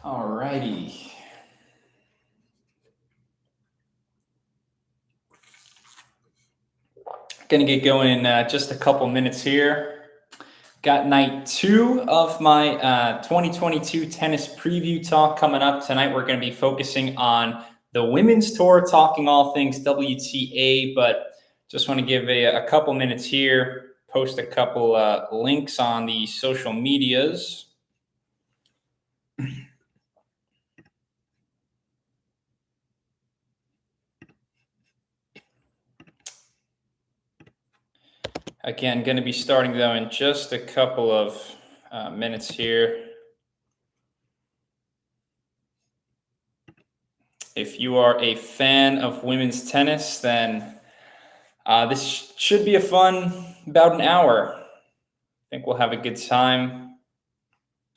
All righty. Going to get going in just a couple minutes here. Got night 2 of my 2022 tennis preview talk coming up. Tonight we're going to be focusing on the women's tour, talking all things WTA, but just want to give a couple minutes here, post a couple links on the social medias. Again, going to be starting though in just a couple of minutes here. If you are a fan of women's tennis, then this should be a fun about an hour. I think we'll have a good time.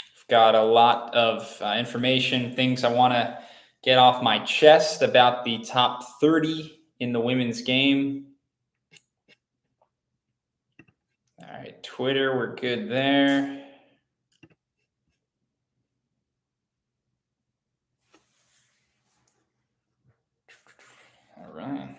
I've got a lot of information, things I want to get off my chest about the top 30 in the women's game. All right, Twitter, we're good there. All right.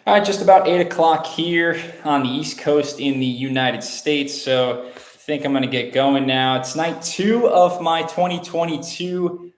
All right, just about 8 o'clock here on the East Coast in the United States. So I think I'm going to get going now. It's night 2 of my 2022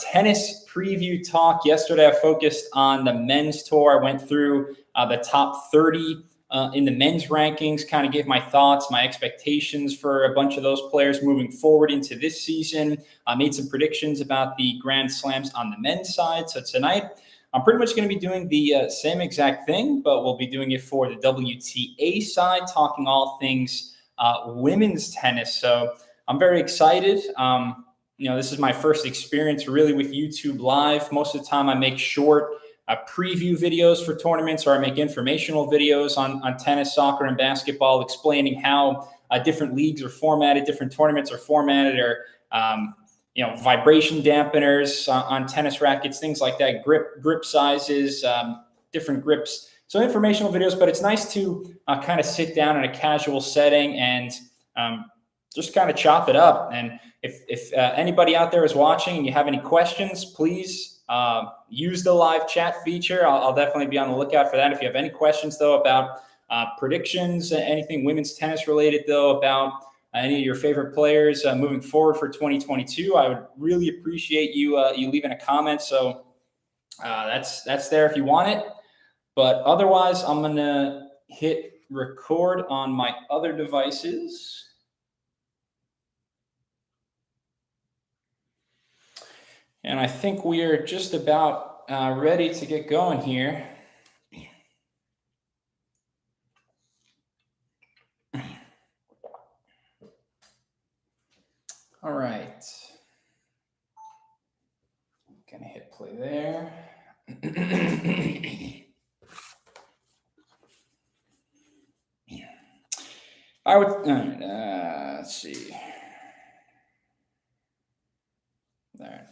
tennis preview talk. Yesterday, I focused on the men's tour. I went through the top 30 in the men's rankings, kind of gave my thoughts, my expectations for a bunch of those players moving forward into this season. I made some predictions about the Grand Slams on the men's side. So tonight, I'm pretty much going to be doing the same exact thing, but we'll be doing it for the WTA side, talking all things women's tennis. So I'm very excited. This is my first experience really with YouTube Live. Most of the time I make short preview videos for tournaments, or I make informational videos on tennis, soccer, and basketball, explaining how different leagues are formatted, different tournaments are formatted, or vibration dampeners on tennis rackets, things like that, grip sizes, different grips. So informational videos, but it's nice to kind of sit down in a casual setting and just kind of chop it up. And if anybody out there is watching and you have any questions, please use the live chat feature. I'll definitely be on the lookout for that. If you have any questions, though, about predictions, anything women's tennis related, though, about any of your favorite players moving forward for 2022, I would really appreciate you leaving a comment. So that's there if you want it. But otherwise, I'm going to hit record on my other devices. And I think we are just about ready to get going here. All right. Gonna hit play there. I would, let's see. There.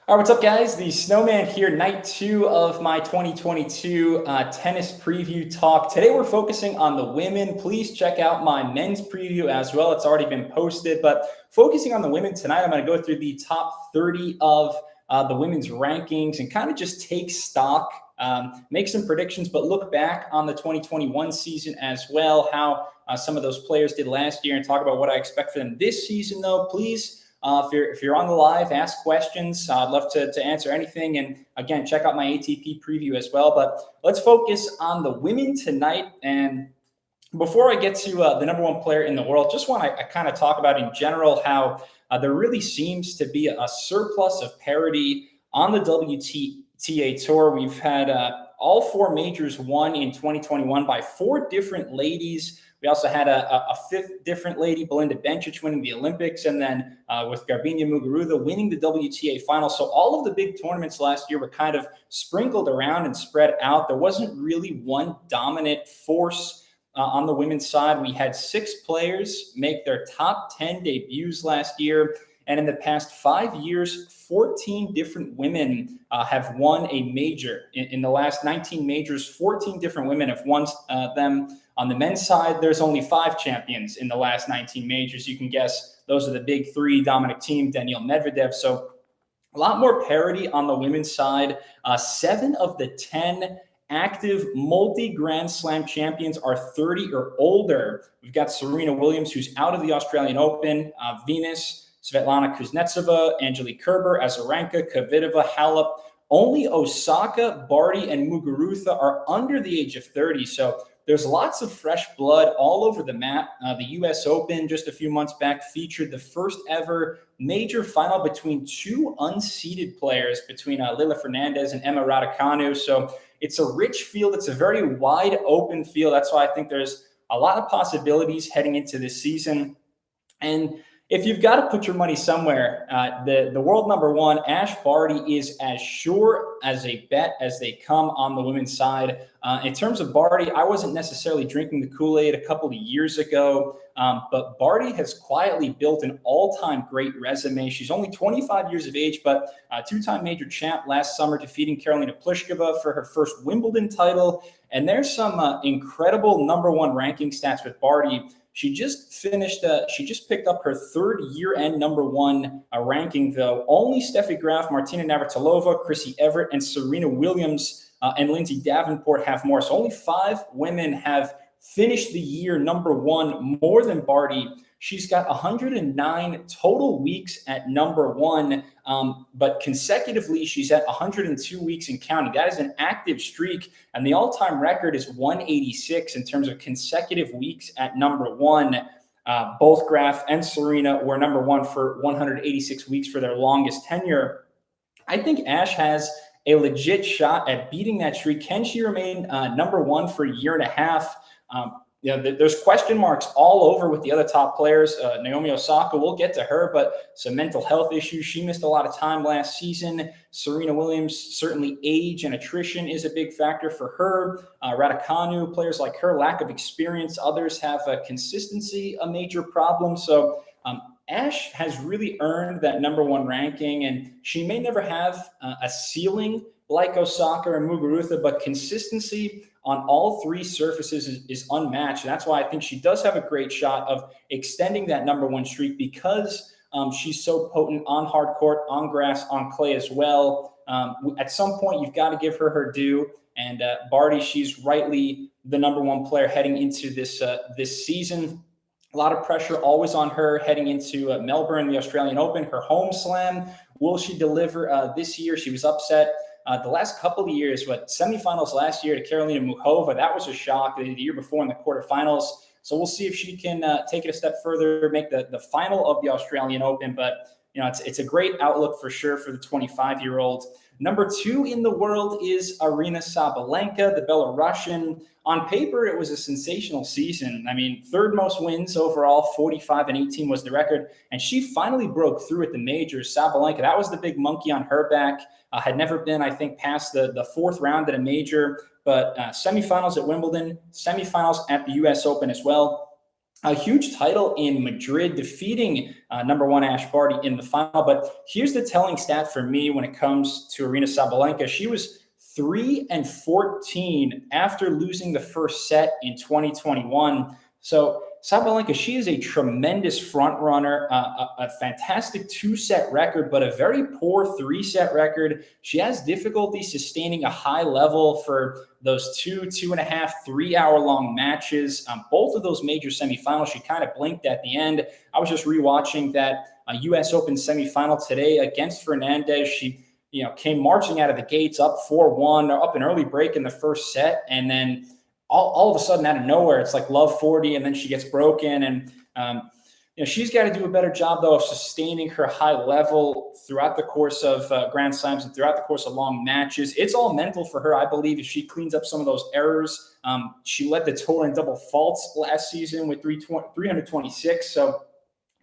All right, what's up, guys? The Snowman here, night 2 of my 2022 tennis preview talk. Today, we're focusing on the women. Please check out my men's preview as well. It's already been posted, but focusing on the women tonight, I'm going to go through the top 30 of the women's rankings and kind of just take stock, make some predictions, but look back on the 2021 season as well, how some of those players did last year, and talk about what I expect for them this season, though. Please, if you're on the live, ask questions. I'd love to answer anything. And again, check out my ATP preview as well. But let's focus on the women tonight. And before I get to the number 1 player in the world, just want to kind of talk about in general how there really seems to be a surplus of parity on the WTA Tour. We've had all 4 majors won in 2021 by 4 different ladies. We We also had a fifth different lady, Belinda Bench, winning the Olympics, and then with Garbiñe Muguruza winning the WTA final. So all of the big tournaments last year were kind of sprinkled around and spread out. There wasn't really one dominant force on the women's side. We had 6 players make their top 10 debuts last year. And in the past 5 years, 14 different women have won a major. In the last 19 majors, 14 different women have won them. On the men's side, there's only 5 champions in the last 19 majors. You can guess those are the big 3, Dominic Thiem, Daniil Medvedev. So a lot more parity on the women's side. 7 of the 10 active multi-Grand Slam champions are 30 or older. We've got Serena Williams, who's out of the Australian Open, Venus, Svetlana Kuznetsova, Angelique Kerber, Azarenka, Kvitova, Halep. Only Osaka, Barty, and Muguruza are under the age of 30. So there's lots of fresh blood all over the map. The U.S. Open just a few months back featured the first ever major final between 2 unseeded players, between Layla Fernandez and Emma Raducanu. So it's a rich field. It's a very wide open field. That's why I think there's a lot of possibilities heading into this season. And if you've got to put your money somewhere, the world number 1, Ash Barty, is as sure as a bet as they come on the women's side. In terms of Barty, I wasn't necessarily drinking the Kool-Aid a couple of years ago, but Barty has quietly built an all-time great resume. She's only 25 years of age, but a 2-time major champ last summer, defeating Karolina Plishkeva for her first Wimbledon title. And there's some incredible number 1 ranking stats with Barty. She just picked up her 3rd year-end number 1 ranking, though. Only Steffi Graf, Martina Navratilova, Chrissy Everett, and Serena Williams and Lindsay Davenport have more. So only 5 women have finished the year number 1 more than Barty. She's got 109 total weeks at number 1, but consecutively she's at 102 weeks and counting. That is an active streak, and the all-time record is 186 in terms of consecutive weeks at number 1. Both Graf and Serena were number 1 for 186 weeks for their longest tenure. I think Ash has a legit shot at beating that streak. Can she remain number 1 for a year and a half? There's question marks all over with the other top players. Naomi Osaka, we'll get to her, but some mental health issues. She missed a lot of time last season. Serena Williams, certainly age and attrition is a big factor for her. Raducanu, players like her, lack of experience. Others have consistency, a major problem. So Ash has really earned that number 1 ranking, and she may never have a ceiling like Osaka and Muguruza, but consistency on all 3 surfaces is unmatched. And that's why I think she does have a great shot of extending that number 1 streak, because she's so potent on hard court, on grass, on clay as well. At some point, you've got to give her due. And Barty, she's rightly the number 1 player heading into this season. A lot of pressure always on her heading into Melbourne, the Australian Open, her home slam. Will she deliver this year? She was upset the last couple of years, semifinals last year to Karolina Muchova. That was a shock. The year before in the quarterfinals. So we'll see if she can take it a step further, make the final of the Australian Open. But it's a great outlook for sure for the 25-year-old. Number 2 in the world is Aryna Sabalenka, the Belarusian. On paper, it was a sensational season. I mean, 3rd most wins overall, 45-18 was the record. And she finally broke through at the majors. Sabalenka, that was the big monkey on her back. Had never been, I think, past the 4th round at a major. But semifinals at Wimbledon, semifinals at the U.S. Open as well. A huge title in Madrid, defeating number 1 Ash Barty in the final. But here's the telling stat for me when it comes to Aryna Sabalenka. She was 3-14 after losing the first set in 2021. So Sabalenka, she is a tremendous front runner, a fantastic 2-set record, but a very poor 3-set record. She has difficulty sustaining a high level for those 2.5, 3 hour long matches. Both of those major semifinals, she kind of blinked at the end. I was just rewatching that U.S. Open semifinal today against Fernandez. She came marching out of the gates up 4-1, up an early break in the first set, and then all of a sudden out of nowhere, it's like love 40, and then she gets broken. And she's got to do a better job, though, of sustaining her high level throughout the course of Grand Slams and throughout the course of long matches. It's all mental for her, I believe, if she cleans up some of those errors. She led the tour in double faults last season with 326. So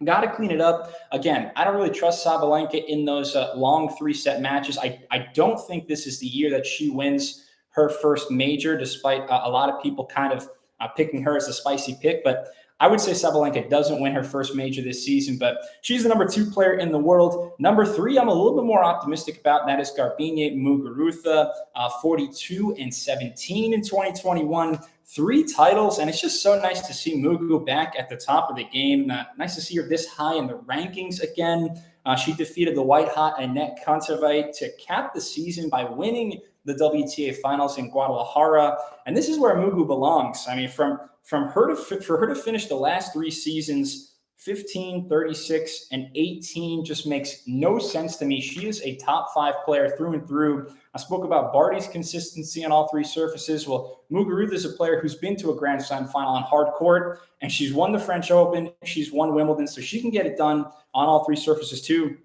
got to clean it up. Again, I don't really trust Sabalenka in those long 3-set matches. I don't think this is the year that she wins her first major, despite a lot of people kind of picking her as a spicy pick. But I would say Sabalenka doesn't win her first major this season, but she's the number 2 player in the world. Number 3, I'm a little bit more optimistic about, and that is Garbiñe Muguruza, 42 and 17 in 2021. 3 titles, and it's just so nice to see Mugu back at the top of the game. Nice to see her this high in the rankings again. She defeated the white-hot Annette Contavite to cap the season by winning the WTA finals in Guadalajara. And this is where Mugu belongs. I mean, for her to finish the last 3 seasons 15, 36, and 18 just makes no sense to me. She is a top 5 player through and through. I spoke about Barty's consistency on all 3 surfaces. Well, Muguruza is a player who's been to a Grand Slam final on hard court, and she's won the French Open. She's won Wimbledon, so she can get it done on all 3 surfaces too.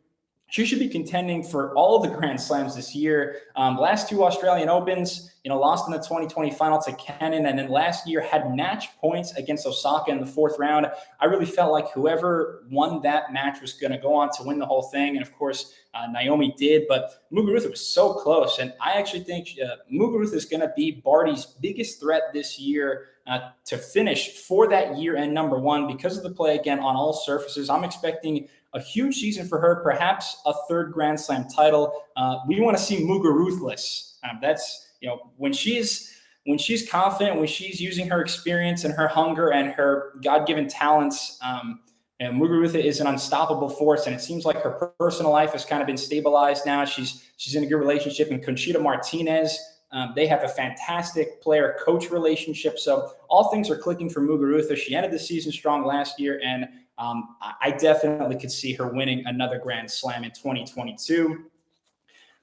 She should be contending for all of the Grand Slams this year. Last 2 Australian Opens, lost in the 2020 final to Cannon, and then last year had match points against Osaka in the 4th round. I really felt like whoever won that match was going to go on to win the whole thing, and of course, Naomi did, but Muguruza was so close, and I actually think Muguruza is going to be Barty's biggest threat this year to finish for that year-end number 1 because of the play, again, on all surfaces. I'm expecting a huge season for her, perhaps a 3rd Grand Slam title. We want to see Muguruza-less. That's, when she's confident, when she's using her experience and her hunger and her God-given talents, Muguruza is an unstoppable force, and it seems like her personal life has kind of been stabilized now. She's in a good relationship, and Conchita Martinez, they have a fantastic player-coach relationship. So all things are clicking for Muguruza. She ended the season strong last year, and I definitely could see her winning another Grand Slam in 2022.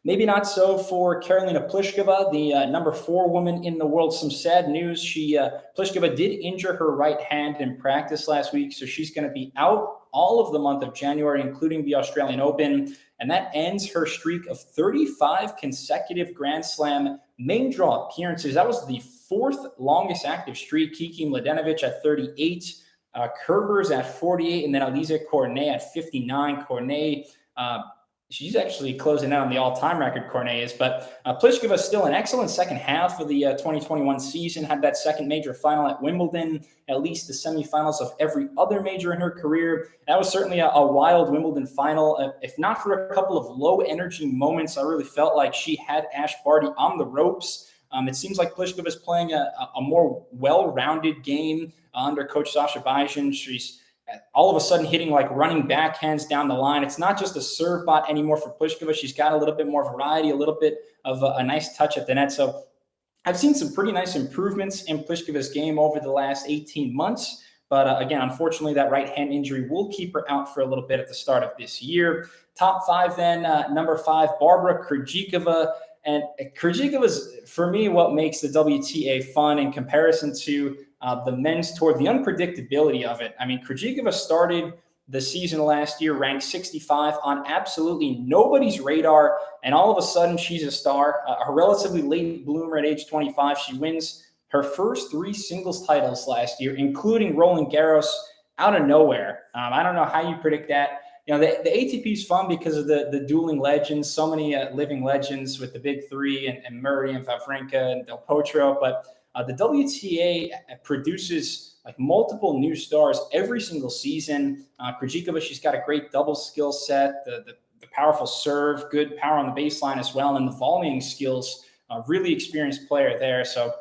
Maybe not so for Karolina Plishkeva, the number 4 woman in the world. Some sad news. Plishkeva did injure her right hand in practice last week, so she's going to be out all of the month of January, including the Australian Open, and that ends her streak of 35 consecutive Grand Slam main draw appearances. That was the 4th longest active streak. Kiki Mladenovic at 38, Kerber's at 48, and then Elisa Cornet at 59. Cornet, she's actually closing out on the all-time record, Cornet is. But Plishkeva still an excellent second half of the 2021 season, had that second major final at Wimbledon, at least the semifinals of every other major in her career. That was certainly a wild Wimbledon final. If not for a couple of low-energy moments, I really felt like she had Ash Barty on the ropes. It seems like Plishkeva is playing a more well-rounded game under Coach Sasha Bajin. She's all of a sudden hitting like running backhands down the line. It's not just a serve bot anymore for Plishkeva. She's got a little bit more variety, a little bit of a nice touch at the net. So I've seen some pretty nice improvements in Plishkeva's game over the last 18 months. But again, unfortunately, that right hand injury will keep her out for a little bit at the start of this year. Top 5 then, number 5, Barbara Krigikova. And Krigikova is, for me, what makes the WTA fun in comparison to the men's tour, the unpredictability of it. I mean, Krigikova started the season last year ranked 65 on absolutely nobody's radar, and all of a sudden she's a star. A relatively late bloomer at age 25. She wins her first 3 singles titles last year, including Roland Garros out of nowhere. I don't know how you predict that. The ATP is fun because of the dueling legends, so many living legends with the big 3 and Murray and Wawrinka and Del Potro. But the WTA produces like multiple new stars every single season. Krejcikova, she's got a great double skill set, the powerful serve, good power on the baseline as well, and the volleying skills. Really experienced player there. So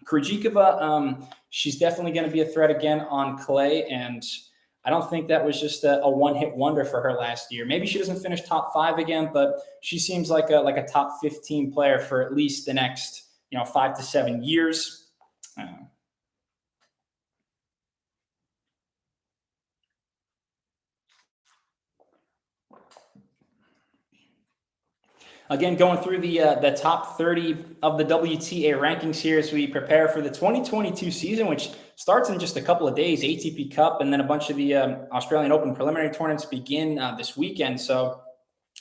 Krejcikova, she's definitely going to be a threat again on clay, and I don't think that was just a one-hit wonder for her last year. Maybe she doesn't finish top 5 again, but she seems like a top 15 player for at least the next 5 to 7 years. Again, going through the top 30 of the WTA rankings here as we prepare for the 2022 season, which starts in just a couple of days. ATP Cup and then a bunch of the Australian Open preliminary tournaments begin this weekend. So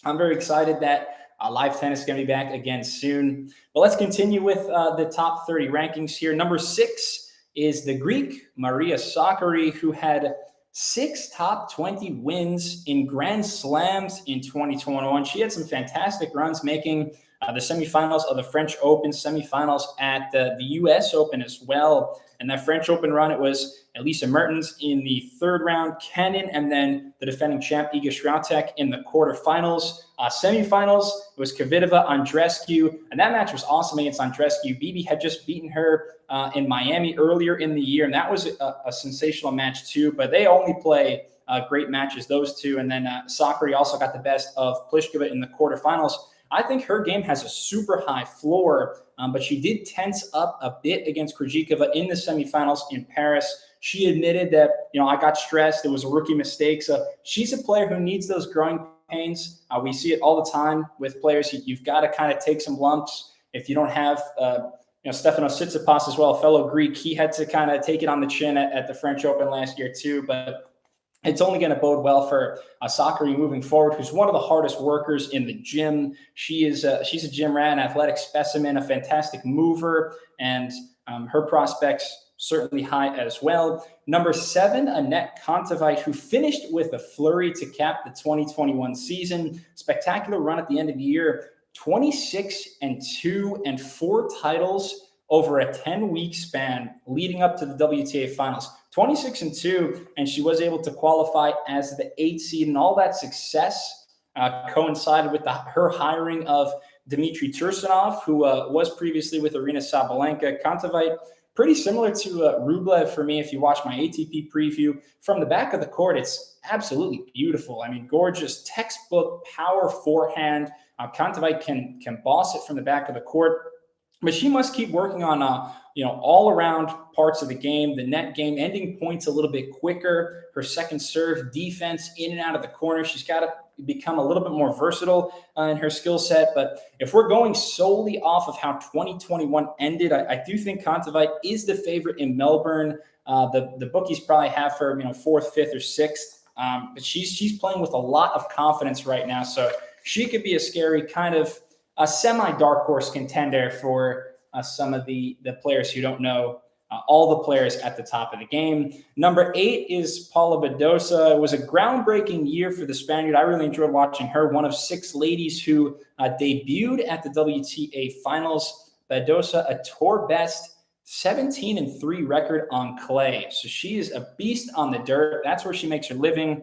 I'm very excited that live tennis is going to be back again soon. But let's continue with the top 30 rankings here. Number 6 is the Greek Maria Sakkari, who had 6 top 20 wins in Grand Slams in 2021. She had some fantastic runs, making the semifinals of the French Open, semifinals at the U.S. Open as well. And that French Open run, it was Elisa Mertens in the third round, Cannon, and then the defending champ Igor Schramtek in the quarterfinals. Semifinals, it was Kvitova, Andrescu, and that match was awesome against Andrescu. Bibi had just beaten her in Miami earlier in the year, and that was a sensational match too. But they only play great matches, those two. And then Sakkari also got the best of Plishkeva in the quarterfinals. I think her game has a super high floor, but she did tense up a bit against Krigikova in the semifinals in Paris. She admitted that, I got stressed. It was a rookie mistake. So she's a player who needs those growing pains. We see it all the time with players. You've got to kind of take some lumps. If you don't have, Stefanos Tsitsipas as well, a fellow Greek, he had to kind of take it on the chin at the French Open last year too. But it's only going to bode well for Sakkari moving forward, who's one of the hardest workers in the gym. She's a gym rat, an athletic specimen, a fantastic mover, and her prospects certainly high as well. Number 7, Annette Contavite, who finished with a flurry to cap the 2021 season. Spectacular run at the end of the year, 26-2 and 4 titles over a 10-week span leading up to the WTA finals. 26-2, and she was able to qualify as the 8th seed, and all that success coincided with her hiring of Dmitry Tursunov, who was previously with Aryna Sabalenka. Kontaveit, pretty similar to Rublev for me if you watch my ATP preview. From the back of the court, it's absolutely beautiful. I mean, gorgeous textbook power forehand. Kontaveit can boss it from the back of the court. But she must keep working on, all around parts of the game, the net game, ending points a little bit quicker, her second serve, defense in and out of the corner. She's got to become a little bit more versatile in her skill set. But if we're going solely off of how 2021 ended, I do think Kontaveit is the favorite in Melbourne. The bookies probably have her, 4th, 5th, or 6th. But she's playing with a lot of confidence right now. So she could be a scary kind of a semi-dark horse contender for some of the players who don't know all the players at the top of the game. Number 8 is Paula Badosa. It was a groundbreaking year for the Spaniard. I really enjoyed watching her, one of 6 ladies who debuted at the WTA finals. Badosa, a tour best 17-3 record on clay. So she is a beast on the dirt. That's where she makes her living.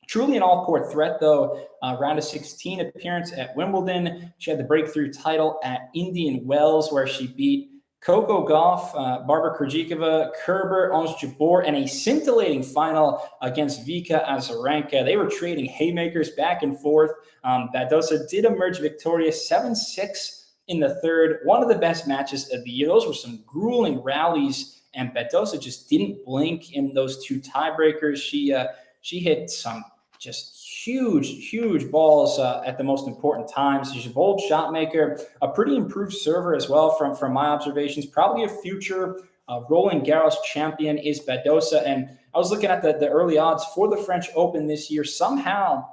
Truly an all-court threat, though. Round of 16 appearance at Wimbledon. She had the breakthrough title at Indian Wells, where she beat Coco Golf, Barbara Krigikova, Kerber, Ons Jabeur, and a scintillating final against Vika Azarenka. They were trading haymakers back and forth. Badosa did emerge victorious, 7-6 in the third. One of the best matches of the year. Those were some grueling rallies, and Badosa just didn't blink in those 2 tiebreakers. She hit some just huge balls at the most important times. She's a bold shot maker, a pretty improved server as well from my observations. Probably a future Roland Garros champion is Badosa. And I was looking at the early odds for the French Open this year. Somehow,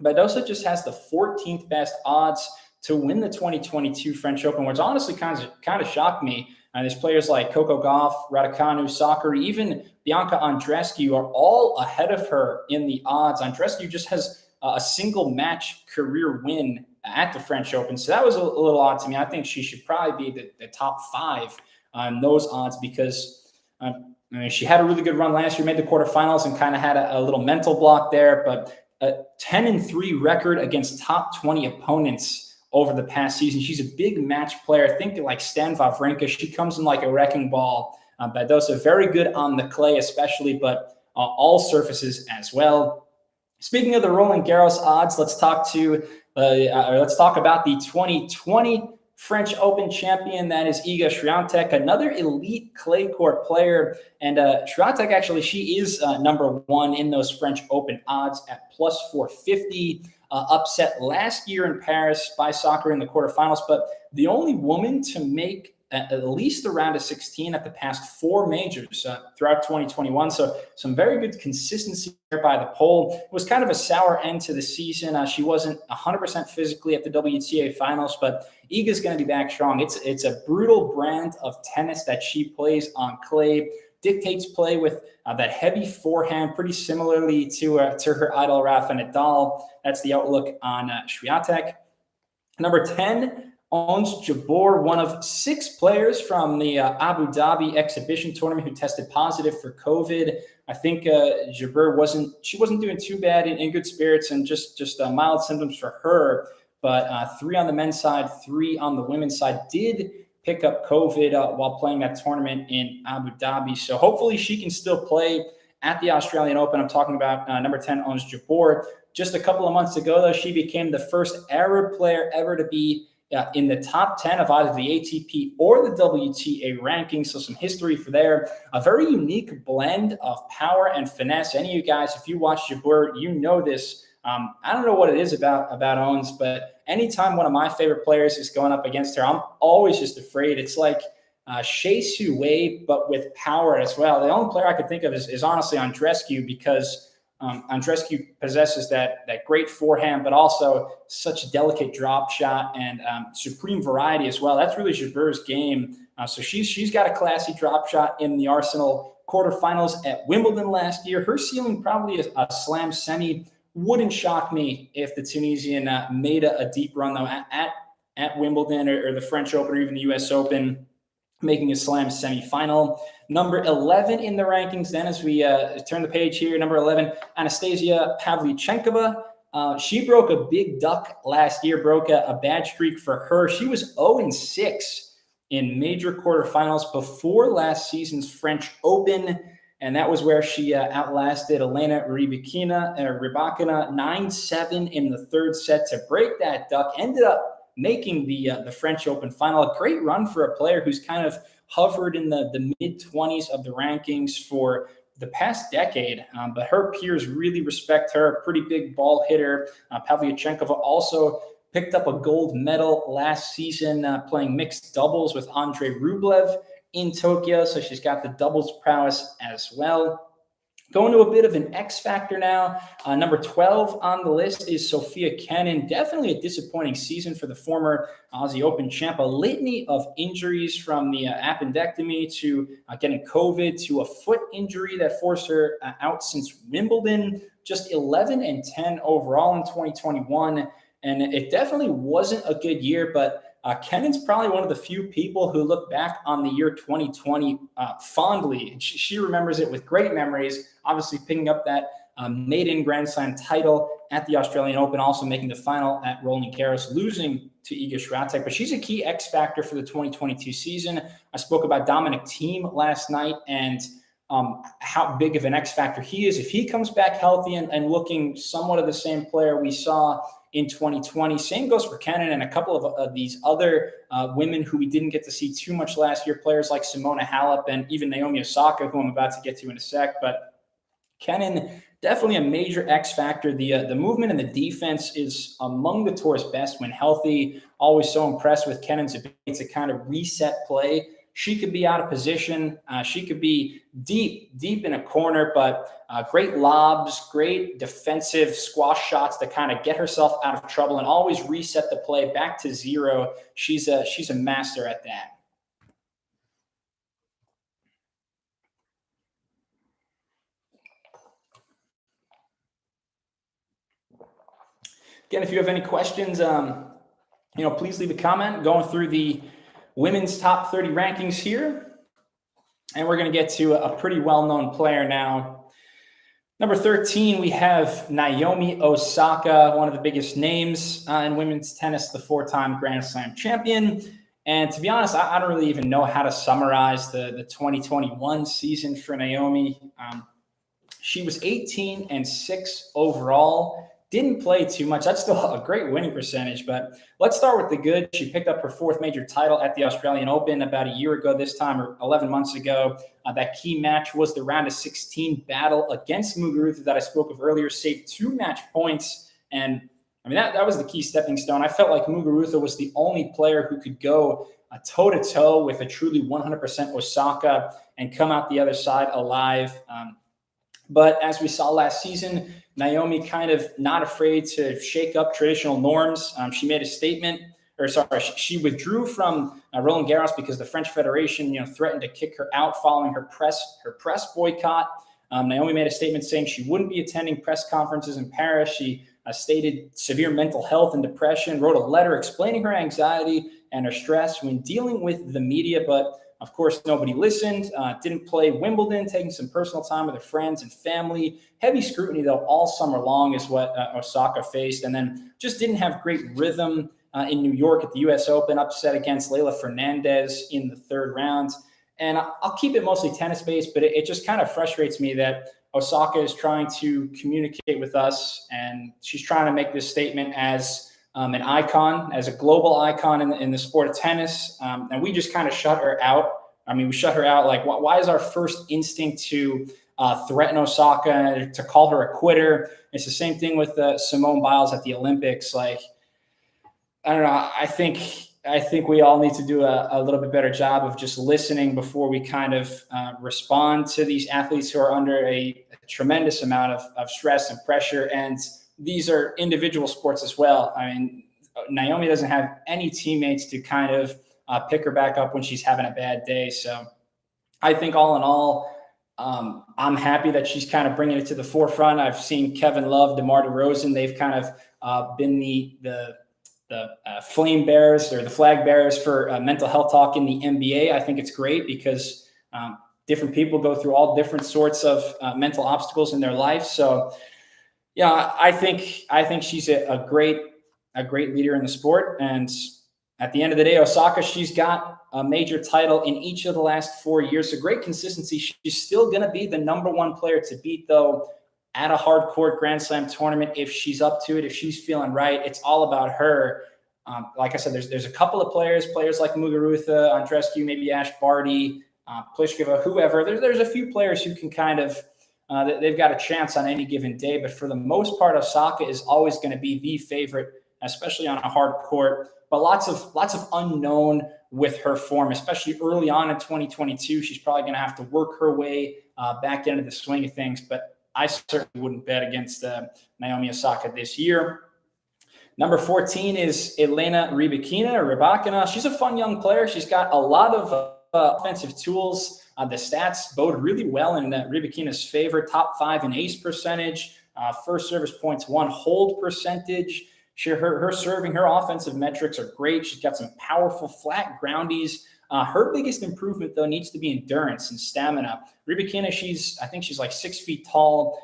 Badosa just has the 14th best odds to win the 2022 French Open, which honestly kind of shocked me. There's players like Coco Golf, Raducanu, Sakkari, even Bianca Andrescu are all ahead of her in the odds. Andrescu just has a single match career win at the French Open. So that was a little odd to me. I think she should probably be the top 5 on those odds because she had a really good run last year, made the quarterfinals and kind of had a little mental block there. But a 10-3 record against top 20 opponents over the past season. She's a big match player. Think like Stan Wawrinka. She comes in like a wrecking ball. Badosa, very good on the clay especially, but all surfaces as well. Speaking of the Roland Garros odds, let's talk about the 2020 French Open champion. That is Igor Schramtek, another elite clay court player. And Schramtek, actually, she is number 1 in those French Open odds at plus 450. upset last year in Paris by Sakura in the quarterfinals, but the only woman to make at least the round of 16 at the past 4 majors throughout 2021. So some very good consistency there by the pole. It was kind of a sour end to the season. She wasn't 100% physically at the WTA finals, but Iga's going to be back strong. It's a brutal brand of tennis that she plays on clay. Dictates play with that heavy forehand, pretty similarly to her idol Rafa Nadal. That's the outlook on Swiatek. Number 10, Ons Jabeur, one of 6 players from the Abu Dhabi exhibition tournament who tested positive for COVID. I think Jabeur wasn't doing too bad, in good spirits, and just mild symptoms for her. But 3 on the men's side, 3 on the women's side did pick up COVID while playing that tournament in Abu Dhabi. So hopefully she can still play at the Australian Open. I'm talking about number 10, Ons Jabeur. Just a couple of months ago, though, she became the first Arab player ever to be in the top 10 of either the ATP or the WTA rankings. So some history for there. A very unique blend of power and finesse. Any of you guys, if you watch Jabeur, you know this. I don't know what it is about Ons, but anytime one of my favorite players is going up against her, I'm always just afraid. It's like Shea Su Wei, but with power as well. The only player I could think of is honestly Andrescu, because Andrescu possesses that great forehand, but also such a delicate drop shot and supreme variety as well. That's really Jabeur's game. So she's got a classy drop shot in the Arsenal quarterfinals at Wimbledon last year. Her ceiling probably is a slam semi. Wouldn't shock me if the Tunisian made a deep run, though, at Wimbledon or the French Open or even the U.S. Open, making a slam semifinal. Number 11 in the rankings, then, as we turn the page here, number 11, Anastasia Pavlichenkova. She broke a big duck last year, broke a bad streak for her. She was 0-6 in major quarterfinals before last season's French Open, and that was where she outlasted Elena Rybakina 9-7 in the third set to break that duck. Ended up making the French Open final. A great run for a player who's kind of hovered in the mid-20s of the rankings for the past decade, but her peers really respect her. Pretty big ball hitter. Pavlyuchenkova also picked up a gold medal last season playing mixed doubles with Andrei Rublev in Tokyo, so she's got the doubles prowess as well. Going to a bit of an X factor now. Number 12 on the list is Sophia Cannon. Definitely a disappointing season for the former Aussie Open champ. A litany of injuries, from the appendectomy to getting COVID to a foot injury that forced her out since Wimbledon. Just 11-10 overall in 2021. And it definitely wasn't a good year, but Cannon's probably one of the few people who look back on the year 2020 fondly. And she remembers it with great memories, obviously picking up that maiden Grand Slam title at the Australian Open, also making the final at Roland Garros, losing to Igor Schramtek. But she's a key X factor for the 2022 season. I spoke about Dominic Thiem last night and how big of an X factor he is. If he comes back healthy and looking somewhat of the same player we saw in 2020. Same goes for Cannon and a couple of these other women who we didn't get to see too much last year, players like Simona Halep and even Naomi Osaka, who I'm about to get to in a sec. But Cannon, definitely a major X factor. The movement and the defense is among the tour's best when healthy. Always so impressed with Cannon's ability to kind of reset play. She could be out of position. She could be deep in a corner, but great lobs, great defensive squash shots to kind of get herself out of trouble and always reset the play back to zero. She's a master at that. Again, if you have any questions, please leave a comment. Going through the women's top 30 rankings here. And we're going to get to a pretty well-known player now. Number 13, we have Naomi Osaka, one of the biggest names in women's tennis, the 4-time Grand Slam champion. And to be honest, I don't really even know how to summarize the 2021 season for Naomi. She was 18-6 overall. Didn't play too much. That's still a great winning percentage, but let's start with the good. She picked up her 4th major title at the Australian Open about a year ago this time, or 11 months ago. That key match was the round of 16 battle against Muguruza that I spoke of earlier, saved 2 match points. And I mean, that was the key stepping stone. I felt like Muguruza was the only player who could go toe-to-toe with a truly 100% Osaka and come out the other side alive. But as we saw last season, Naomi kind of not afraid to shake up traditional norms. She made a statement, she withdrew from Roland Garros because the French Federation, threatened to kick her out following her press boycott. Naomi made a statement saying she wouldn't be attending press conferences in Paris. She stated severe mental health and depression, wrote a letter explaining her anxiety and her stress when dealing with the media, but of course, nobody listened, didn't play Wimbledon, taking some personal time with her friends and family. Heavy scrutiny, though, all summer long is what Osaka faced, and then just didn't have great rhythm in New York at the U.S. Open, upset against Layla Fernandez in the third round. And I'll keep it mostly tennis-based, but it just kind of frustrates me that Osaka is trying to communicate with us, and she's trying to make this statement as an icon, as a global icon in the sport of tennis. And we just kind of shut her out. I mean, we shut her out. Like, why is our first instinct to threaten Osaka, to call her a quitter? It's the same thing with Simone Biles at the Olympics. Like, I don't know. I think we all need to do a little bit better job of just listening before we kind of respond to these athletes who are under a tremendous amount of stress and pressure. And these are individual sports as well. I mean, Naomi doesn't have any teammates to kind of pick her back up when she's having a bad day. So I think all in all, I'm happy that she's kind of bringing it to the forefront. I've seen Kevin Love, DeMar DeRozan. They've kind of been the flame bearers or the flag bearers for mental health talk in the NBA. I think it's great because different people go through all different sorts of mental obstacles in their life. So yeah, I think she's a great leader in the sport. And at the end of the day, Osaka, she's got a major title in each of the last 4 years. So great consistency. She's still going to be the number one player to beat, though, at a hard court Grand Slam tournament if she's up to it, if she's feeling right. It's all about her. Like I said, there's a couple of players like Muguruza, Andrescu, maybe Ash Barty, Plishkeva, whoever. There's a few players who can kind of they've got a chance on any given day. But for the most part, Osaka is always going to be the favorite, especially on a hard court. But lots of unknown with her form, especially early on in 2022. She's probably going to have to work her way back into the swing of things. But I certainly wouldn't bet against Naomi Osaka this year. Number 14 is Elena Rybakina. She's a fun young player. She's got a lot of offensive tools. The stats bode really well in Rybakina's favor. Top 5 in ace percentage, first service points won, hold percentage. Her serving, her offensive metrics are great. She's got some powerful flat groundies. Her biggest improvement, though, needs to be endurance and stamina. Rybakina, I think she's like 6 feet tall.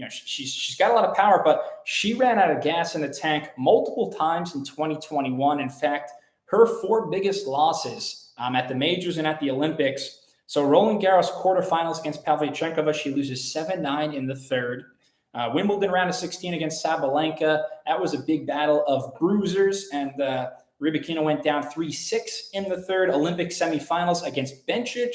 She's got a lot of power, but she ran out of gas in the tank multiple times in 2021. In fact, her 4 biggest losses at the majors and at the Olympics. So Roland Garros quarterfinals against Pavlichenkova, she loses 7-9 in the third. Wimbledon round of 16 against Sabalenka. That was a big battle of bruisers, and Rybakina went down 3-6 in the third. Olympic semifinals against Bencic,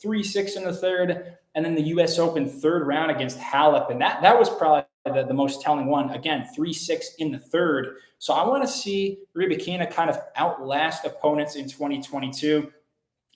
3-6 in the third. And then the U.S. Open third round against Halep. And that was probably the most telling one. Again, 3-6 in the third. So I want to see Rybakina kind of outlast opponents in 2022.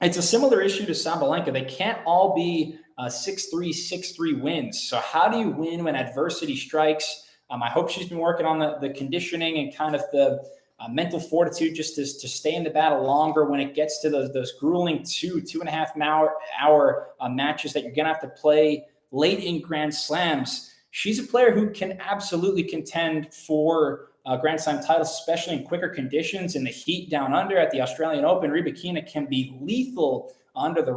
It's a similar issue to Sabalenka. They can't all be 6-3, 6-3 wins. So how do you win when adversity strikes? I hope she's been working on the conditioning and kind of the mental fortitude just to stay in the battle longer when it gets to those grueling 2.5 hour matches that you're going to have to play late in Grand Slams. She's a player who can absolutely contend for Grand Slam titles, especially in quicker conditions in the heat down under at the Australian Open. Rybakina can be lethal with the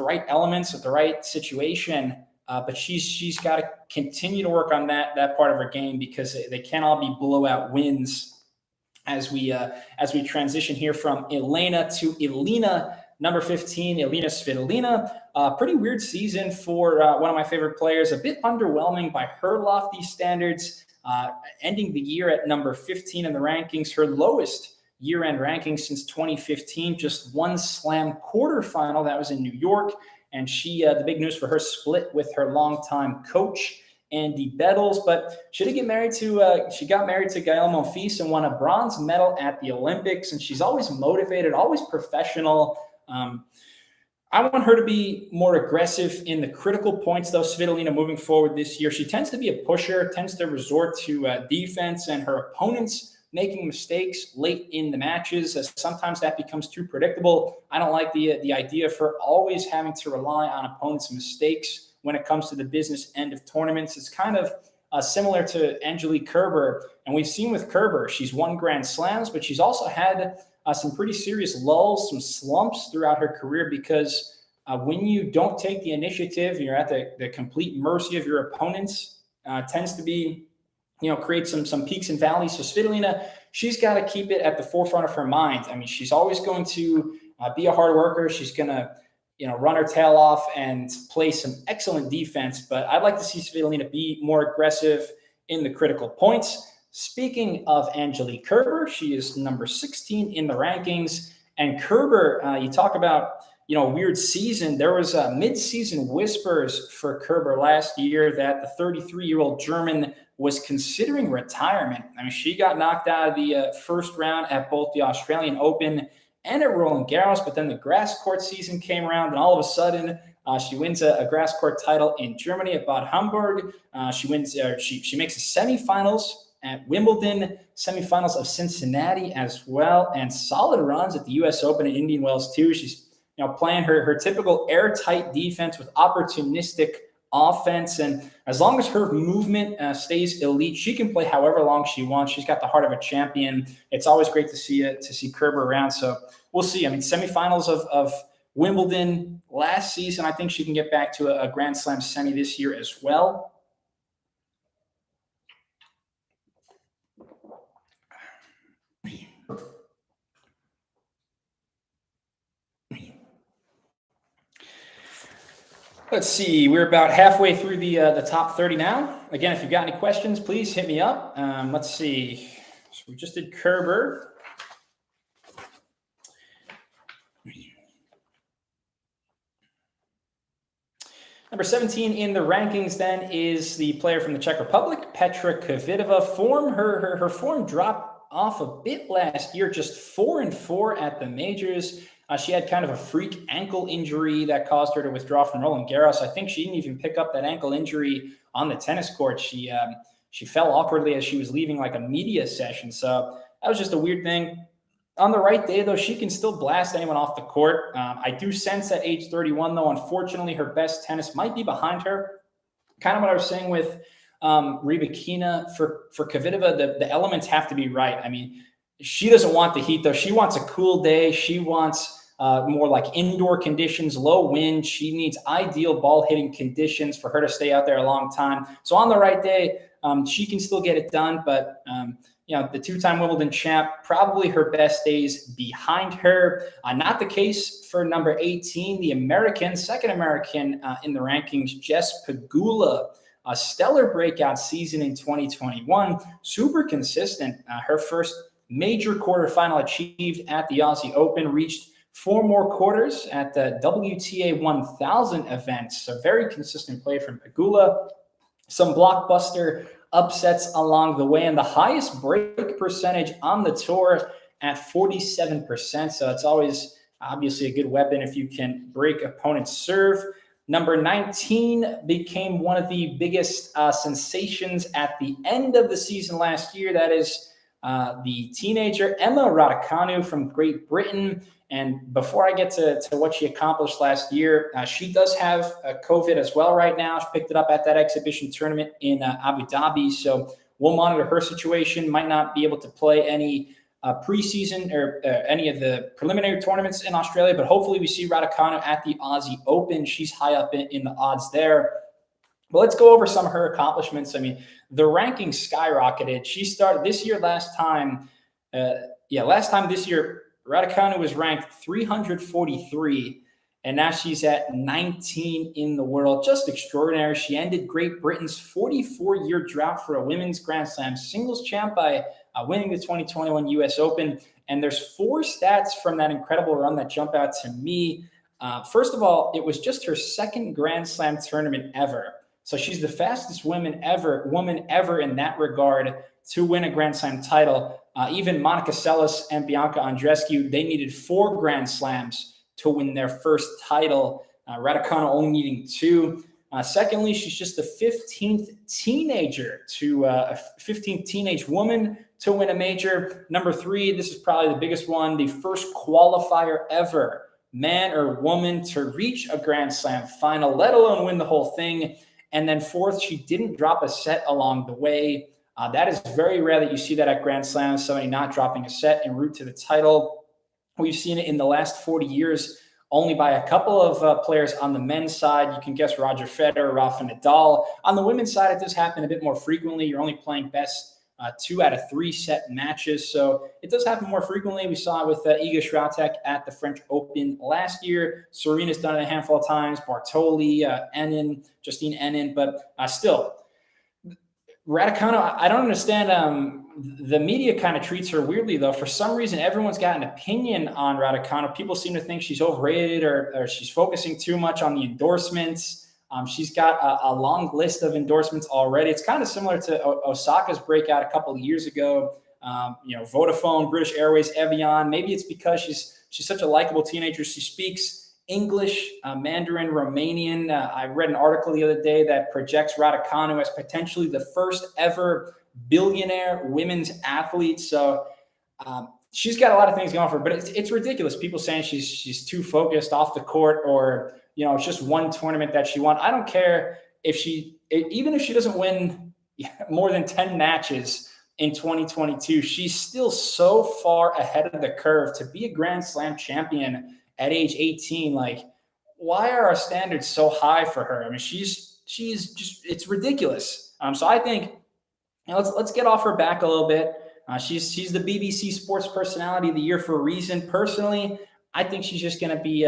right elements, with the right situation. But she's got to continue to work on that part of her game because they can't all be blowout wins. As we transition here from Elena to Elena, number 15, Elena Svitolina. Pretty weird season for one of my favorite players. A bit underwhelming by her lofty standards. Ending the year at number 15 in the rankings, her lowest year-end ranking since 2015. Just one slam quarterfinal. That was in New York. And she, the big news for her, split with her longtime coach Andy Bettles, but she got married to Gael Monfils and won a bronze medal at the Olympics. And she's always motivated, always professional. I want her to be more aggressive in the critical points, though, Svitolina, moving forward this year. She tends to be a pusher, tends to resort to defense, and her opponents making mistakes late in the matches. Sometimes that becomes too predictable. I don't like the idea of her always having to rely on opponents' mistakes when it comes to the business end of tournaments. It's kind of similar to Angelique Kerber. And we've seen with Kerber, she's won Grand Slams, but she's also had some pretty serious lulls, some slumps throughout her career, because when you don't take the initiative, you're at the complete mercy of your opponents. Tends to be, create some peaks and valleys. So Svitolina, she's got to keep it at the forefront of her mind. I mean, she's always going to be a hard worker. She's going to, run her tail off and play some excellent defense. But I'd like to see Svitolina be more aggressive in the critical points. Speaking of Angelique Kerber, she is number 16 in the rankings. And Kerber, you talk about, weird season. There was mid-season whispers for Kerber last year that the 33-year-old German was considering retirement. I mean, she got knocked out of the first round at both the Australian Open and at Roland Garros, but then the grass court season came around, and all of a sudden, she wins a grass court title in Germany at Bad Homburg. She makes the semifinals at Wimbledon, semifinals of Cincinnati as well, and solid runs at the U.S. Open and Indian Wells too. She's playing her typical airtight defense with opportunistic offense, and as long as her movement stays elite, she can play however long she wants. She's got the heart of a champion. It's always great to see Kerber around. So we'll see. I mean, semifinals of Wimbledon last season. I think she can get back to a Grand Slam semi this year as well. Let's see. We're about halfway through the top 30 now. Again, if you've got any questions, please hit me up. Let's see. So we just did Kerber. Number 17 in the rankings then is the player from the Czech Republic, Petra Kavitova. Her form dropped off a bit last year, just 4-4 at the majors. She had kind of a freak ankle injury that caused her to withdraw from Roland Garros. I think she didn't even pick up that ankle injury on the tennis court. She fell awkwardly as she was leaving like a media session. So that was just a weird thing. On the right day, though, she can still blast anyone off the court. I do sense at age 31, though, unfortunately, her best tennis might be behind her. Kind of what I was saying with Rybakina for Kvitova, the elements have to be right. I mean, she doesn't want the heat, though. She wants a cool day. She wants more like indoor conditions, low wind. She needs ideal ball hitting conditions for her to stay out there a long time. So on the right day, she can still get it done. But, the two-time Wimbledon champ, probably her best days behind her. Not the case for number 18, the second American in the rankings, Jess Pagula. A stellar breakout season in 2021. Super consistent. Her first major quarterfinal achieved at the Aussie Open, reached 4 more quarters at the WTA 1000 event. So very consistent play from Pagula. Some blockbuster upsets along the way, and the highest break percentage on the tour at 47%. So it's always obviously a good weapon if you can break opponent's serve. Number 19 became one of the biggest sensations at the end of the season last year. That is the teenager Emma Raducanu from Great Britain. And before I get to what she accomplished last year, she does have COVID as well right now. She picked it up at that exhibition tournament in Abu Dhabi. So we'll monitor her situation. Might not be able to play any preseason or any of the preliminary tournaments in Australia, but hopefully we see Raducanu at the Aussie Open. She's high up in the odds there. But let's go over some of her accomplishments. I mean, the ranking skyrocketed. She started this year last time this year, Raducanu was ranked 343, and now she's at 19 in the world. Just extraordinary. She ended Great Britain's 44-year drought for a women's Grand Slam singles champ by winning the 2021 U.S. Open. And there's 4 stats from that incredible run that jump out to me. First of all, it was just her second Grand Slam tournament ever. So she's the fastest woman ever in that regard to win a Grand Slam title. Even Monica Seles and Bianca Andrescu, they needed 4 Grand Slams to win their first title. Raducanu only needing 2. Secondly, she's just the 15th teenage woman to win a major. Number 3, this is probably the biggest one, the first qualifier ever, man or woman, to reach a Grand Slam final, let alone win the whole thing. And then 4th, she didn't drop a set along the way. That is very rare that you see that at Grand Slams, somebody not dropping a set en route to the title. We've seen it in the last 40 years only by a couple of players on the men's side. You can guess Roger Federer, Rafa Nadal. On the women's side, it does happen a bit more frequently. You're only playing best 2 out of 3 set matches. So it does happen more frequently. We saw it with Igor Schramtek at the French Open last year. Serena's done it a handful of times. Bartoli, Justine Henin. But still, Raducanu, I don't understand. The media kind of treats her weirdly, though. For some reason, everyone's got an opinion on Raducanu. People seem to think she's overrated or she's focusing too much on the endorsements. She's got a long list of endorsements already. It's kind of similar to Osaka's breakout a couple of years ago. Vodafone, British Airways, Evian. Maybe it's because she's such a likable teenager. She speaks English, Mandarin, Romanian. I read an article the other day that projects Raducanu as potentially the first ever billionaire women's athlete. So she's got a lot of things going for her, but it's ridiculous. People saying she's too focused off the court, or it's just one tournament that she won. I don't care even if she doesn't win more than 10 matches in 2022, she's still so far ahead of the curve to be a Grand Slam champion at age 18. Like, why are our standards so high for her? I mean, she's just, it's ridiculous. So I think, let's get off her back a little bit. She's the BBC Sports Personality of the Year for a reason. Personally, I think she's just going to be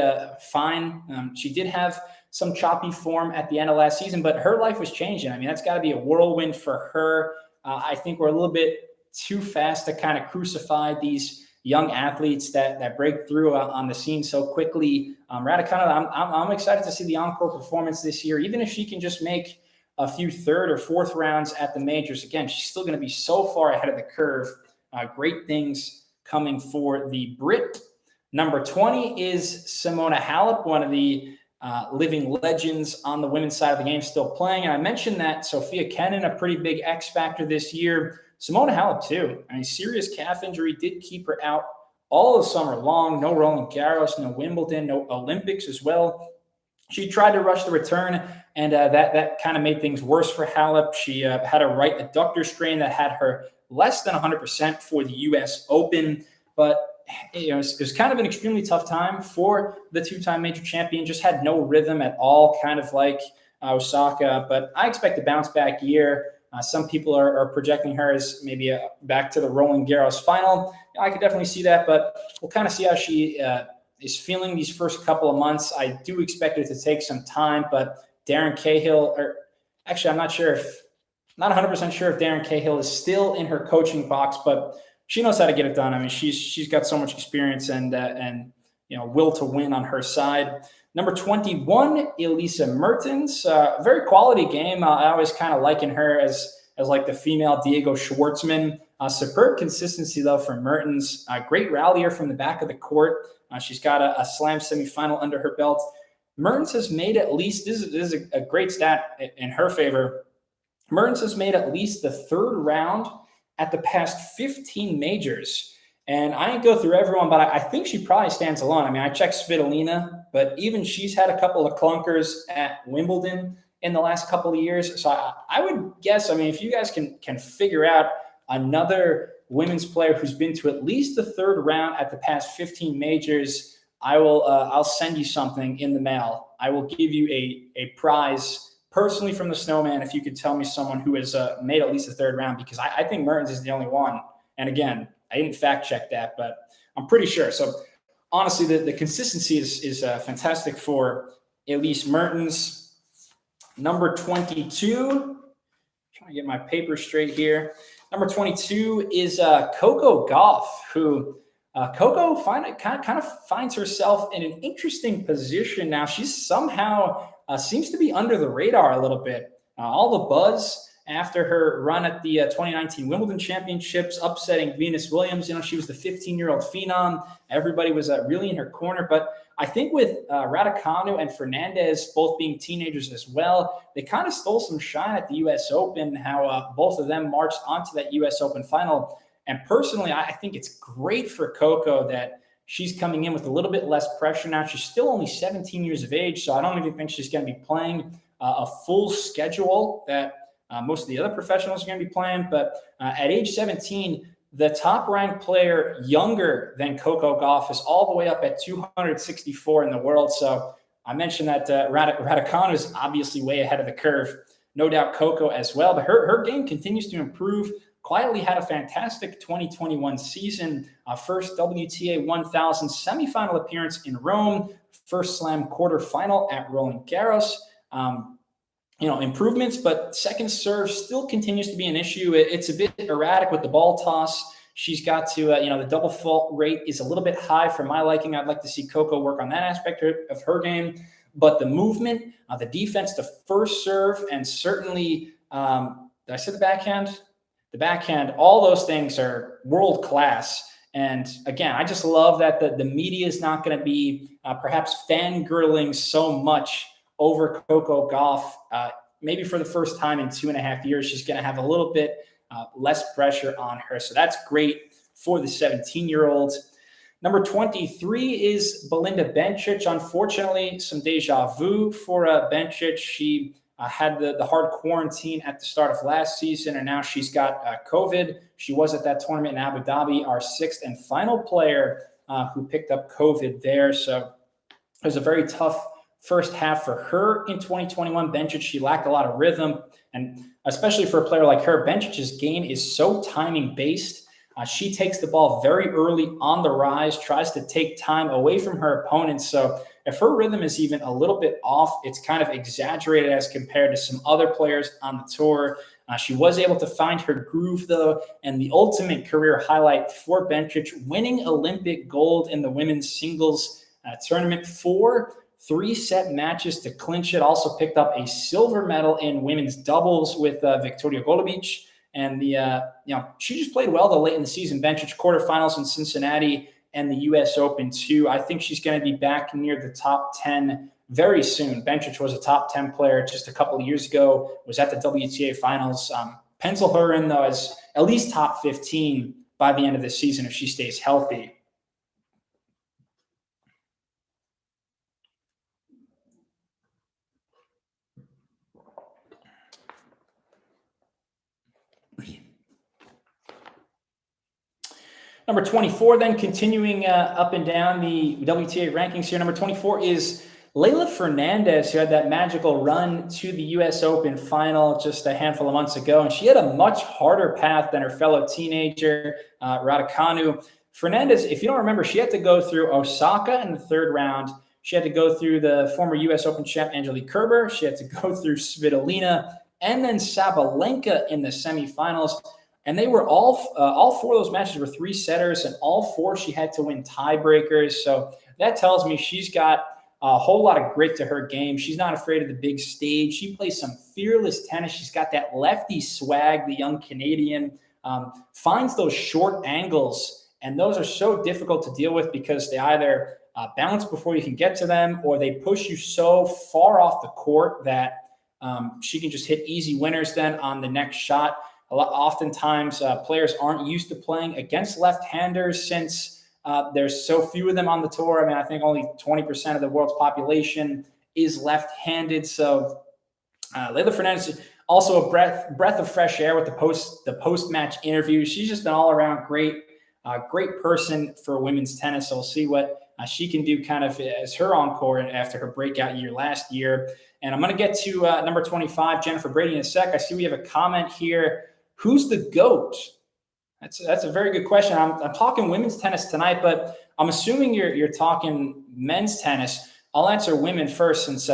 fine. She did have some choppy form at the end of last season, but her life was changing. I mean, that's got to be a whirlwind for her. I think we're a little bit too fast to kind of crucify these young athletes that break through on the scene so quickly. Raducanu, I'm excited to see the encore performance this year, even if she can just make a few 3rd or 4th rounds at the majors. Again, she's still going to be so far ahead of the curve. Great things coming for the Brit. Number 20 is Simona Halep, one of the living legends on the women's side of the game, still playing. And I mentioned that Sophia Cannon, a pretty big X factor this year. Simona Halep, too. I mean, serious calf injury did keep her out all of summer long. No Roland Garros, no Wimbledon, no Olympics as well. She tried to rush the return, and that kind of made things worse for Halep. She had a right adductor strain that had her less than 100% for the U.S. Open. But it was kind of an extremely tough time for the 2-time major champion. Just had no rhythm at all, kind of like Osaka. But I expect a bounce-back year. Some people are projecting her as maybe back to the Roland Garros final. I could definitely see that, but we'll kind of see how she is feeling these first couple of months. I do expect it to take some time, but Darren Cahill, or actually, I'm not 100% sure if Darren Cahill is still in her coaching box, but she knows how to get it done. I mean, she's got so much experience and will to win on her side. Number 21, Elisa Mertens, very quality game. I always kind of liken her as like the female Diego Schwartzman. Superb consistency, though, for Mertens. Great rallier from the back of the court. She's got a slam semifinal under her belt. Mertens has made at least, this is a great stat in her favor, Mertens has made at least the 3rd round at the past 15 majors. And I didn't go through everyone, but I think she probably stands alone. I mean, I checked Svitolina, but even she's had a couple of clunkers at Wimbledon in the last couple of years. So I would guess, I mean, if you guys can figure out another women's player who's been to at least the 3rd round at the past 15 majors, I'll send you something in the mail. I will give you a prize personally from the Snowman if you could tell me someone who has made at least the 3rd round, because I think Mertens is the only one. And again, I didn't fact check that, but I'm pretty sure. So honestly, the consistency is fantastic for Elise Mertens. Number 22, trying to get my paper straight here. Number 22 is Coco Golf, who Coco kind of finds herself in an interesting position now. She's somehow seems to be under the radar a little bit. all the buzz after her run at the 2019 Wimbledon Championships, upsetting Venus Williams. She was the 15-year-old phenom. Everybody was really in her corner. But I think with Raducanu and Fernandez both being teenagers as well, they kind of stole some shine at the U.S. Open, how both of them marched onto that U.S. Open final. And personally, I think it's great for Coco that she's coming in with a little bit less pressure now. She's still only 17 years of age, so I don't even think she's going to be playing a full schedule that most of the other professionals are going to be playing. But at age 17, the top-ranked player younger than Coco Golf is all the way up at 264 in the world. So I mentioned that Raducanu is obviously way ahead of the curve. No doubt Coco as well. But her game continues to improve. Quietly had a fantastic 2021 season. First WTA 1000 semifinal appearance in Rome. First Slam quarterfinal at Roland Garros. Improvements, but second serve still continues to be an issue. It's a bit erratic with the ball toss. She's got to, the double fault rate is a little bit high for my liking. I'd like to see Coco work on that aspect of her game. But the movement, the defense, the first serve, and certainly, did I say the backhand? The backhand, all those things are world class. And again, I just love that the media is not going to be perhaps fangirling so much over Coco Golf. Maybe for the first time in 2.5 years, she's going to have a little bit less pressure on her. So that's great for the 17-year-old. Number 23 is Belinda Bencic. Unfortunately, some deja vu for Bencic. She had the hard quarantine at the start of last season, and now she's got COVID. She was at that tournament in Abu Dhabi, our sixth and final player who picked up COVID there. So it was a very tough first half for her in 2021. Bencic, she lacked a lot of rhythm, and especially for a player like her, Bencic's game is so timing-based. She takes the ball very early on the rise, tries to take time away from her opponents. So if her rhythm is even a little bit off, it's kind of exaggerated as compared to some other players on the tour. She was able to find her groove, though, and the ultimate career highlight for Bencic, winning Olympic gold in the women's singles tournament. 4 3-set matches to clinch it. Also picked up a silver medal in women's doubles with Victoria Golubic. And she just played well though late in the season. Bencic quarterfinals in Cincinnati and the U.S. Open too. I think she's going to be back near the top 10 very soon. Bencic was a top 10 player just a couple of years ago, was at the WTA finals. Pencil her in though as at least top 15 by the end of the season if she stays healthy. Number 24, then continuing up and down the WTA rankings here. Number 24 is Layla Fernandez, who had that magical run to the U.S. Open final just a handful of months ago. And she had a much harder path than her fellow teenager, Raducanu. Fernandez, if you don't remember, she had to go through Osaka in the third round. She had to go through the former U.S. Open champ, Angelique Kerber. She had to go through Svitolina and then Sabalenka in the semifinals. And they were all 4 of those matches were 3-setters, and all 4 she had to win tiebreakers. So that tells me she's got a whole lot of grit to her game. She's not afraid of the big stage. She plays some fearless tennis. She's got that lefty swag, the young Canadian, finds those short angles, and those are so difficult to deal with because they either bounce before you can get to them, or they push you so far off the court that she can just hit easy winners then on the next shot. Oftentimes, players aren't used to playing against left-handers since there's so few of them on the tour. I mean, I think only 20% of the world's population is left-handed. So Layla Fernandez, also a breath of fresh air with the post-match interview. She's just an all-around great person for women's tennis. So we'll see what she can do kind of as her encore after her breakout year last year. And I'm going to get to number 25, Jennifer Brady, in a sec. I see we have a comment here. Who's the GOAT? That's a very good question. I'm talking women's tennis tonight, but I'm assuming you're talking men's tennis. I'll answer women first since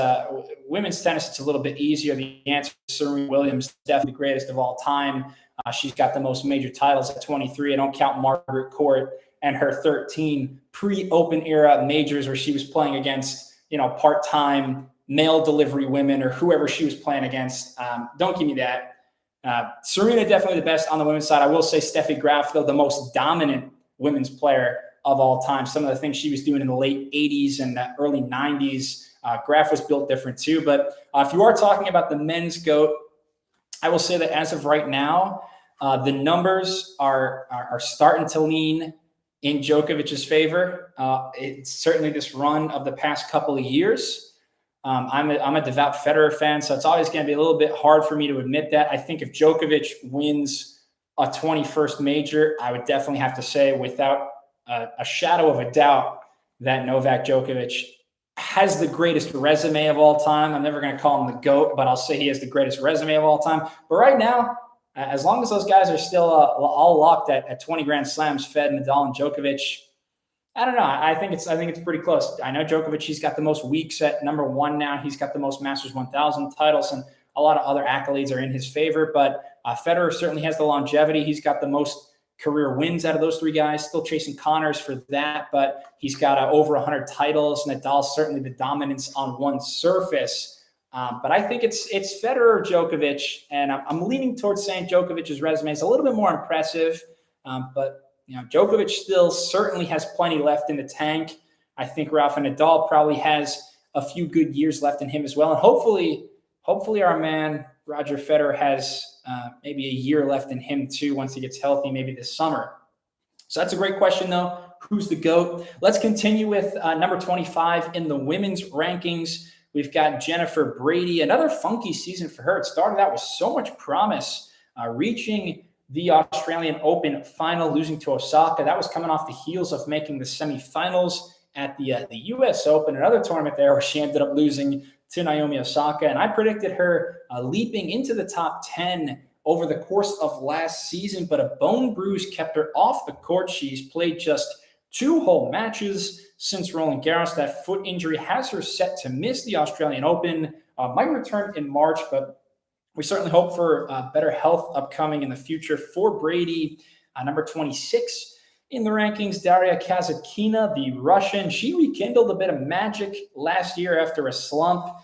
women's tennis, it's a little bit easier. The answer is Serene Williams, definitely the greatest of all time. She's got the most major titles at 23. I don't count Margaret Court and her 13 pre-Open era majors where she was playing against, part-time mail delivery women or whoever she was playing against. Don't give me that. Serena definitely the best on the women's side. I will say Steffi Graf, though, the most dominant women's player of all time. Some of the things she was doing in the late 80s and the early 90s, Graf was built different too. But if you are talking about the men's GOAT, I will say that as of right now, the numbers are starting to lean in Djokovic's favor. It's certainly this run of the past couple of years. I'm a devout Federer fan, so it's always going to be a little bit hard for me to admit that. I think if Djokovic wins a 21st major, I would definitely have to say without a shadow of a doubt that Novak Djokovic has the greatest resume of all time. I'm never going to call him the GOAT, but I'll say he has the greatest resume of all time. But right now, as long as those guys are still all locked at 20 Grand Slams, Fed, Nadal, and Djokovic, I don't know. I think it's pretty close. I know Djokovic, he's got the most weeks at number one now. He's got the most Masters 1000 titles, and a lot of other accolades are in his favor. But Federer certainly has the longevity. He's got the most career wins out of those three guys, still chasing Connors for that, but he's got over 100 titles. Nadal's certainly the dominance on one surface. But I think it's Federer or Djokovic, and I'm leaning towards saying Djokovic's resume is a little bit more impressive, but Djokovic still certainly has plenty left in the tank. I think Rafa Nadal probably has a few good years left in him as well. And hopefully our man Roger Federer has maybe a year left in him too once he gets healthy, maybe this summer. So that's a great question, though. Who's the GOAT? Let's continue with number 25 in the women's rankings. We've got Jennifer Brady. Another funky season for her. It started out with so much promise, reaching the Australian Open final, losing to Osaka. That was coming off the heels of making the semifinals at the U.S. Open, another tournament there where she ended up losing to Naomi Osaka. And I predicted her leaping into the top 10 over the course of last season, but a bone bruise kept her off the court. She's played just 2 whole matches since Roland Garros. That foot injury has her set to miss the Australian Open. Might return in March, but we certainly hope for better health upcoming in the future for Brady. Number 26 in the rankings, Daria Casakina, the Russian. She rekindled a bit of magic last year after a slump.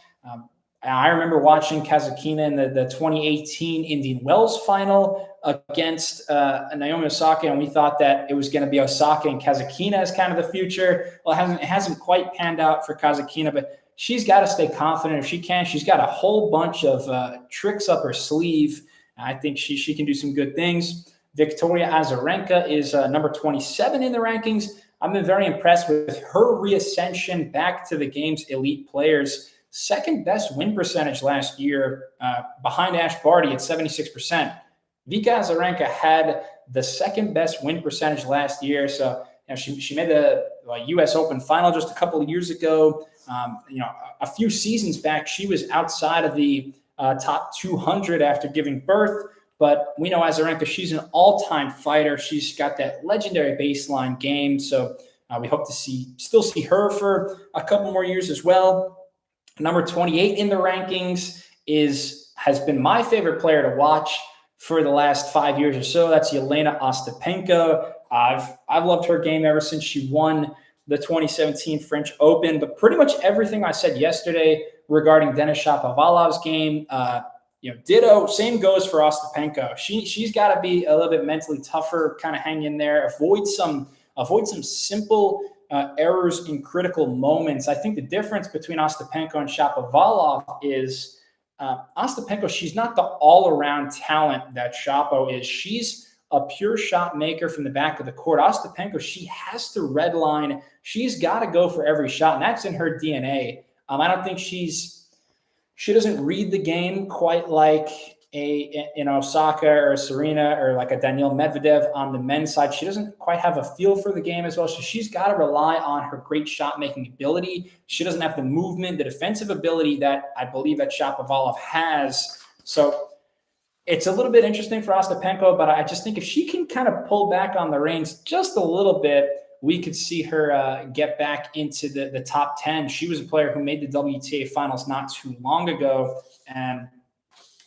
I remember watching Casakina in the 2018 Indian Wells final against Naomi Osaka, and we thought that it was going to be Osaka and Casakina as kind of the future. Well, it hasn't quite panned out for Casakina, but she's got to stay confident if she can. She's got a whole bunch of tricks up her sleeve. I think she can do some good things. Victoria Azarenka is number 27 in the rankings. I've been very impressed with her reascension back to the game's elite players. Second best win percentage last year behind Ash Barty at 76%. Vika Azarenka had the second best win percentage last year. So she made the U.S. Open final just a couple of years ago. A few seasons back, she was outside of the top 200 after giving birth. But we know Azarenka, she's an all-time fighter. She's got that legendary baseline game. So we hope to still see her for a couple more years as well. Number 28 in the rankings has been my favorite player to watch for the last 5 years or so. That's Elena Ostapenko. I've loved her game ever since she won the 2017 French Open. But pretty much everything I said yesterday regarding Denis Shapovalov's game, ditto. Same goes for Ostapenko. She's got to be a little bit mentally tougher, kind of hang in there, avoid some simple errors in critical moments. I think the difference between Ostapenko and Shapovalov is Ostapenko, she's not the all-around talent that Shapo is. She's a pure shot maker from the back of the court. Ostapenko, she has to redline. She's got to go for every shot, and that's in her DNA. I don't think she doesn't read the game quite like an Osaka or a Serena or like a Danielle Medvedev on the men's side. She doesn't quite have a feel for the game as well. So she's got to rely on her great shot-making ability. She doesn't have the movement, the defensive ability that I believe that Shapovalov has. So it's a little bit interesting for Ostapenko, but I just think if she can kind of pull back on the reins just a little bit, we could see her get back into the top 10. She was a player who made the WTA finals not too long ago. And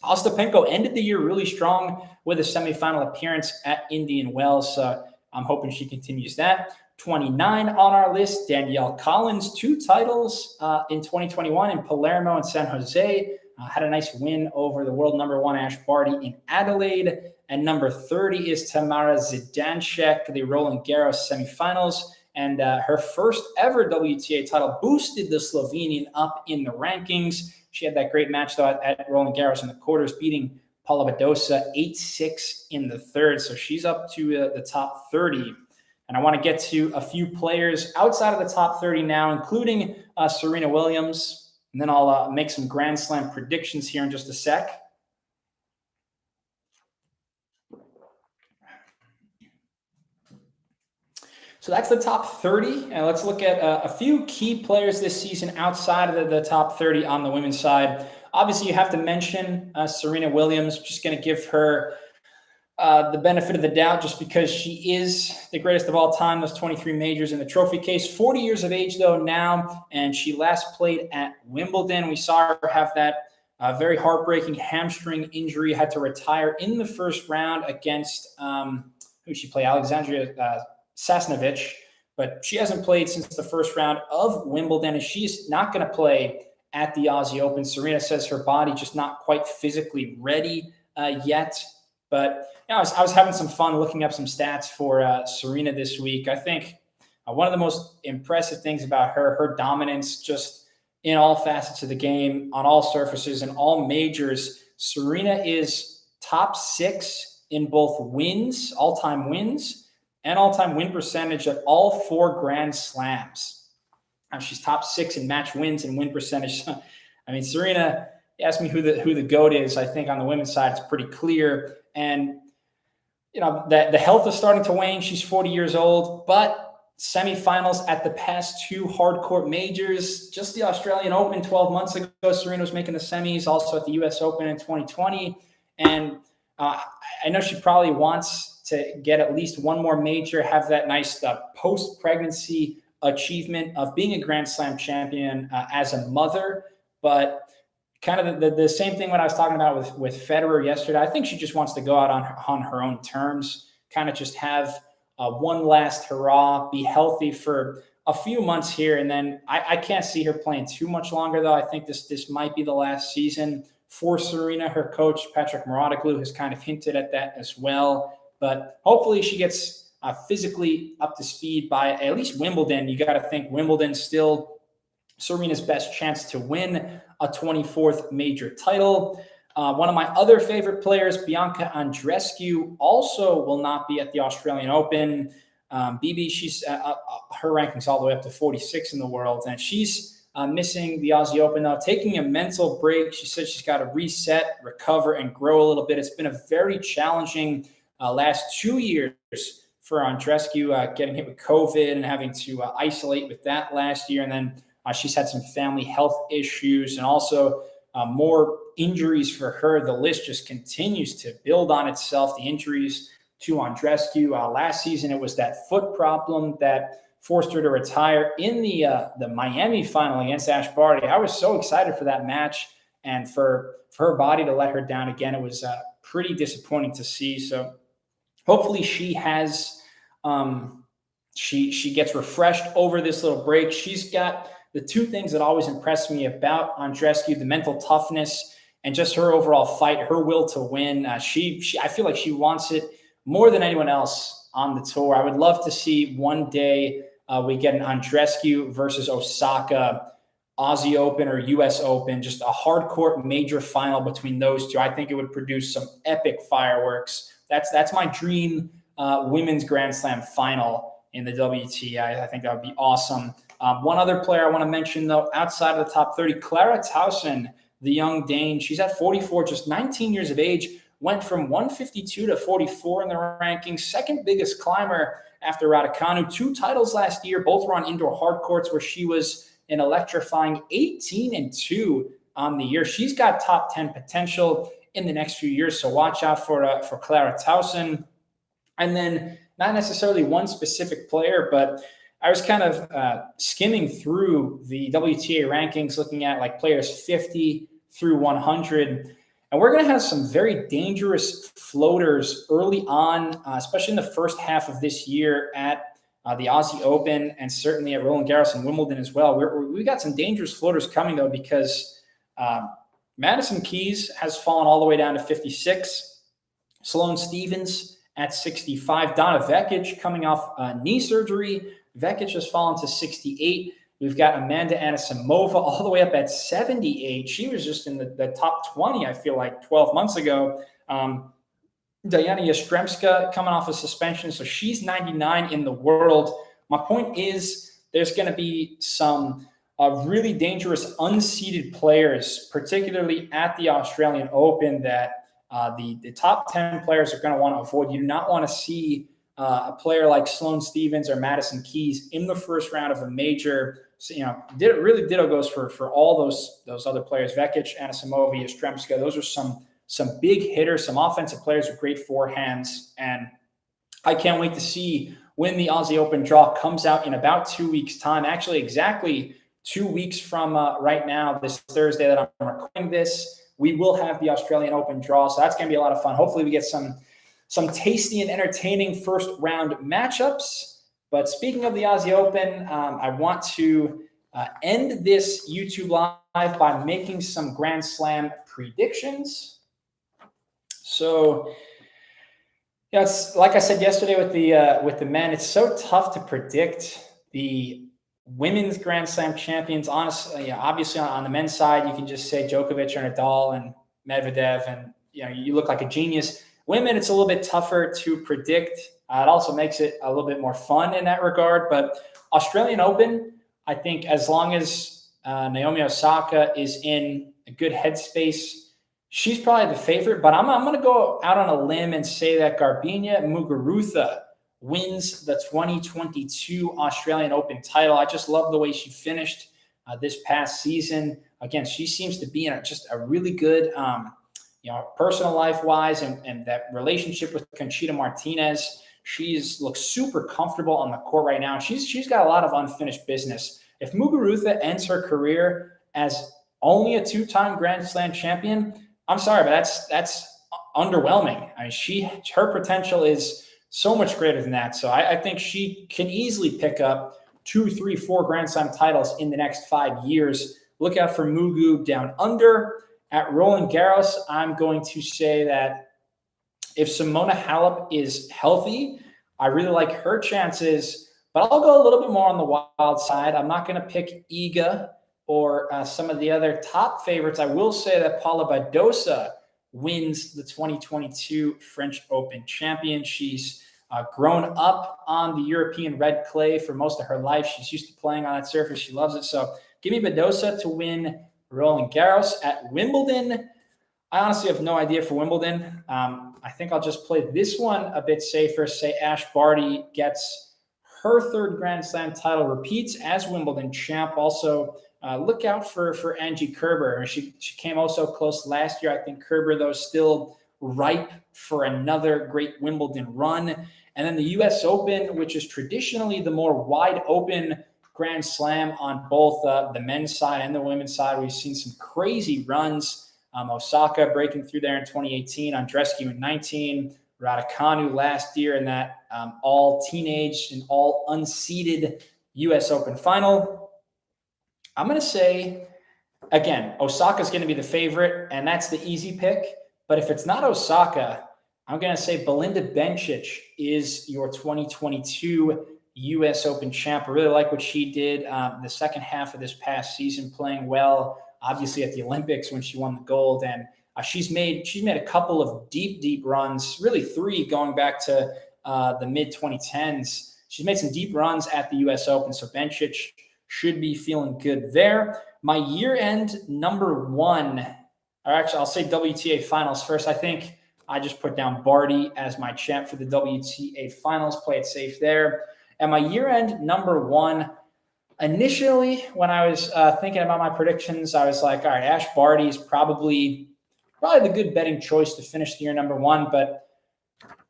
Ostapenko ended the year really strong with a semifinal appearance at Indian Wells. So I'm hoping she continues that. 29 on our list, Danielle Collins, 2 titles in 2021 in Palermo and San Jose. Had a nice win over the world number 1 Ash Barty in Adelaide. And number 30 is Tamara Zidanšek, the Roland Garros semifinals. And her first ever WTA title boosted the Slovenian up in the rankings. She had that great match, though, at Roland Garros in the quarters, beating Paula Badosa 8-6 in the third. So she's up to the top 30. And I want to get to a few players outside of the top 30 now, including Serena Williams. And then I'll make some Grand Slam predictions here in just a sec. So that's the top 30. And let's look at a few key players this season outside of the top 30 on the women's side. Obviously, you have to mention Serena Williams. Just going to give her the benefit of the doubt just because she is the greatest of all time, those 23 majors in the trophy case. 40 years of age, though, now, and she last played at Wimbledon. We saw her have that very heartbreaking hamstring injury, had to retire in the first round against, who she played, Alexandria Sasnovich, but she hasn't played since the first round of Wimbledon, and she's not going to play at the Aussie Open. Serena says her body just not quite physically ready yet. But you know, I was having some fun looking up some stats for Serena this week. I think one of the most impressive things about her dominance just in all facets of the game, on all surfaces and all majors. Serena is top 6 in both wins, all-time wins, and all-time win percentage at all 4 Grand Slams. She's top 6 in match wins and win percentage. I mean, Serena, you ask me who the GOAT is, I think on the women's side, it's pretty clear. And, you know, the health is starting to wane. She's 40 years old, but semifinals at the past 2 hardcourt majors, just the Australian Open 12 months ago, Serena was making the semis, also at the US Open in 2020. And I know she probably wants to get at least one more major, have that nice post-pregnancy achievement of being a Grand Slam champion as a mother. But kind of the same thing when I was talking about with Federer yesterday. I think she just wants to go out on her own terms, kind of just have one last hurrah, be healthy for a few months here. And then I can't see her playing too much longer, though. I think this might be the last season for Serena. Her coach, Patrick Mouratoglou, has kind of hinted at that as well. But hopefully she gets physically up to speed by at least Wimbledon. You got to think Wimbledon's still Serena's best chance to win a 24th major title. One of my other favorite players, Bianca Andrescu, also will not be at the Australian Open. BB, she's her ranking's all the way up to 46 in the world, and she's missing the Aussie Open now, taking a mental break. She said she's got to reset, recover, and grow a little bit. It's been a very challenging last 2 years for Andrescu, getting hit with COVID and having to isolate with that last year. And then she's had some family health issues and also more injuries for her. The list just continues to build on itself. The injuries to Andrescu. Last season, it was that foot problem that forced her to retire in the Miami final against Ash Barty. I was so excited for that match, and for her body to let her down again, it was pretty disappointing to see. So hopefully she has she gets refreshed over this little break. She's got the 2 things that always impressed me about Andrescu: the mental toughness and just her overall fight, her will to win. I feel like she wants it more than anyone else on the tour. I would love to see one day we get an Andrescu versus Osaka Aussie Open or US Open, just a hardcourt major final between those 2. I think it would produce some epic fireworks. That's my dream women's Grand Slam final in the WTA. I think that would be awesome. One other player I want to mention, though, outside of the top 30, Clara Towson, the young Dane. She's at 44, just 19 years of age, went from 152 to 44 in the rankings, second biggest climber after Raducanu. 2 titles last year, both were on indoor hard courts, where she was an electrifying 18-2 on the year. She's got top 10 potential in the next few years, so watch out for Clara Towson. And then not necessarily one specific player, but I was kind of skimming through the WTA rankings, looking at like players 50 through 100. And we're going to have some very dangerous floaters early on, especially in the first half of this year at the Aussie Open, and certainly at Roland Garros and Wimbledon as well. We got some dangerous floaters coming, though, because Madison Keys has fallen all the way down to 56. Sloane Stephens at 65. Donna Vekic coming off knee surgery. Vekic has fallen to 68. We've got Amanda Anisimova all the way up at 78. She was just in the top 20, I feel like, 12 months ago. Diana Yastremska coming off a suspension, so she's 99 in the world. My point is there's going to be some really dangerous unseeded players, particularly at the Australian Open, that the top 10 players are going to want to avoid. You do not want to see a player like Sloane Stephens or Madison Keys in the first round of a major. So, ditto goes for all those other players. Vekic, Anisimova, Yastremska. Those are some big hitters, some offensive players with great forehands. And I can't wait to see when the Aussie Open draw comes out in about 2 weeks' time. Actually, exactly 2 weeks from right now, this Thursday that I'm recording this, we will have the Australian Open draw. So that's going to be a lot of fun. Hopefully we get some tasty and entertaining first round matchups. But speaking of the Aussie Open, I want to end this YouTube live by making some Grand Slam predictions. So, yeah, it's like I said yesterday with the men, it's so tough to predict the women's Grand Slam champions. Honestly, obviously on the men's side, you can just say Djokovic or Nadal and Medvedev, and you look like a genius. Women, it's a little bit tougher to predict. It also makes it a little bit more fun in that regard. But Australian Open, I think as long as Naomi Osaka is in a good headspace, she's probably the favorite. But I'm going to go out on a limb and say that Garbine Muguruza wins the 2022 Australian Open title. I just love the way she finished this past season. Again, she seems to be in just a really good personal life-wise, and that relationship with Conchita Martinez. Looks super comfortable on the court right now. She's got a lot of unfinished business. If Muguruza ends her career as only a two-time Grand Slam champion, I'm sorry, but that's underwhelming. I mean, her potential is so much greater than that. So I think she can easily pick up 2, 3, 4 Grand Slam titles in the next 5 years. Look out for Mugu down under. At Roland Garros, I'm going to say that if Simona Halep is healthy, I really like her chances, but I'll go a little bit more on the wild side. I'm not going to pick Iga or some of the other top favorites. I will say that Paula Badosa wins the 2022 French Open champion. She's grown up on the European red clay for most of her life. She's used to playing on that surface. She loves it. So give me Badosa to win Roland Garros. At Wimbledon, I honestly have no idea for Wimbledon. I think I'll just play this one a bit safer. Say Ash Barty gets her third Grand Slam title, repeats as Wimbledon champ. Also, look out for Angie Kerber. She came also close last year. I think Kerber, though, still ripe for another great Wimbledon run. And then the U.S. Open, which is traditionally the more wide open Grand Slam on both the men's side and the women's side. We've seen some crazy runs. Osaka breaking through there in 2018, Andrescu in 19, Raducanu last year in that all teenage and all unseeded U.S. Open final. I'm going to say, again, Osaka's going to be the favorite, and that's the easy pick. But if it's not Osaka, I'm going to say Belinda Bench is your 2022 U.S. Open champ. I really like what she did the second half of this past season, playing well, obviously at the Olympics when she won the gold. And she's made a couple of deep runs, really 3 going back to the mid-2010s. She's made some deep runs at the U.S. Open, so Bencic should be feeling good there. My year-end number 1, or actually I'll say WTA Finals first. I think I just put down Barty as my champ for the WTA Finals. Play it safe there. And my year-end number 1, initially when I was thinking about my predictions, I was like, all right, Ash Barty is probably the good betting choice to finish the year number 1. But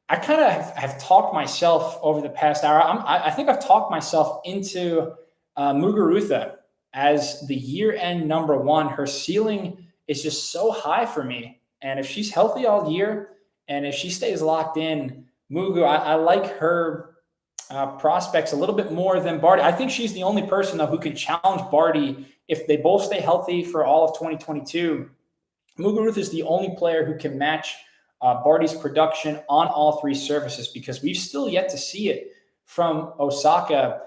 I kind of have talked myself over the past hour. I think I've talked myself into Muguruza as the year-end number 1. Her ceiling is just so high for me. And if she's healthy all year and if she stays locked in, Mugu, I like her prospects a little bit more than Barty. I think she's the only person, though, who can challenge Barty if they both stay healthy for all of 2022. Muguruza is the only player who can match Barty's production on all three surfaces, because we've still yet to see it from Osaka.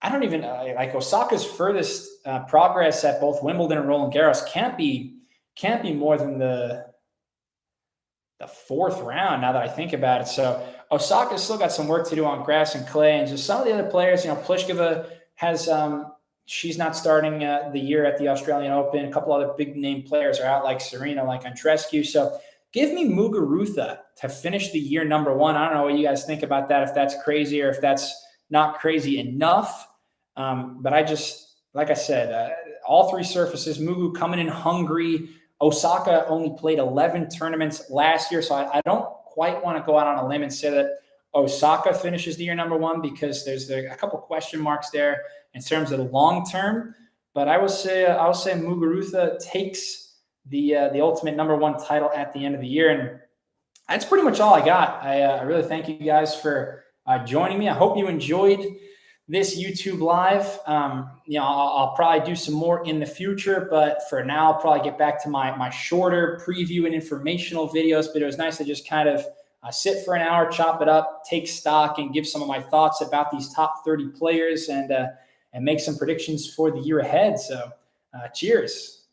I don't even like Osaka's furthest progress at both Wimbledon and Roland Garros can't be more than the fourth round, now that I think about it. So Osaka's still got some work to do on grass and clay, and just some of the other players, Plishkeva has she's not starting the year at the Australian Open. A couple other big name players are out, like Serena, like Andrescu. So give me Muguruza to finish the year number one. I don't know what you guys think about that, if that's crazy or if that's not crazy enough. But I just, like I said, all three surfaces, Mugu coming in hungry. Osaka only played 11 tournaments last year, so I don't quite want to go out on a limb and say that Osaka finishes the year number one, because there's a couple question marks there in terms of the long term. But I will say Muguruza takes the ultimate number one title at the end of the year, and that's pretty much all I got. I really thank you guys for joining me. I hope you enjoyed this YouTube live. I'll probably do some more in the future, but for now, I'll probably get back to my shorter preview and informational videos. But it was nice to just kind of sit for an hour, chop it up, take stock, and give some of my thoughts about these top 30 players and make some predictions for the year ahead. So cheers.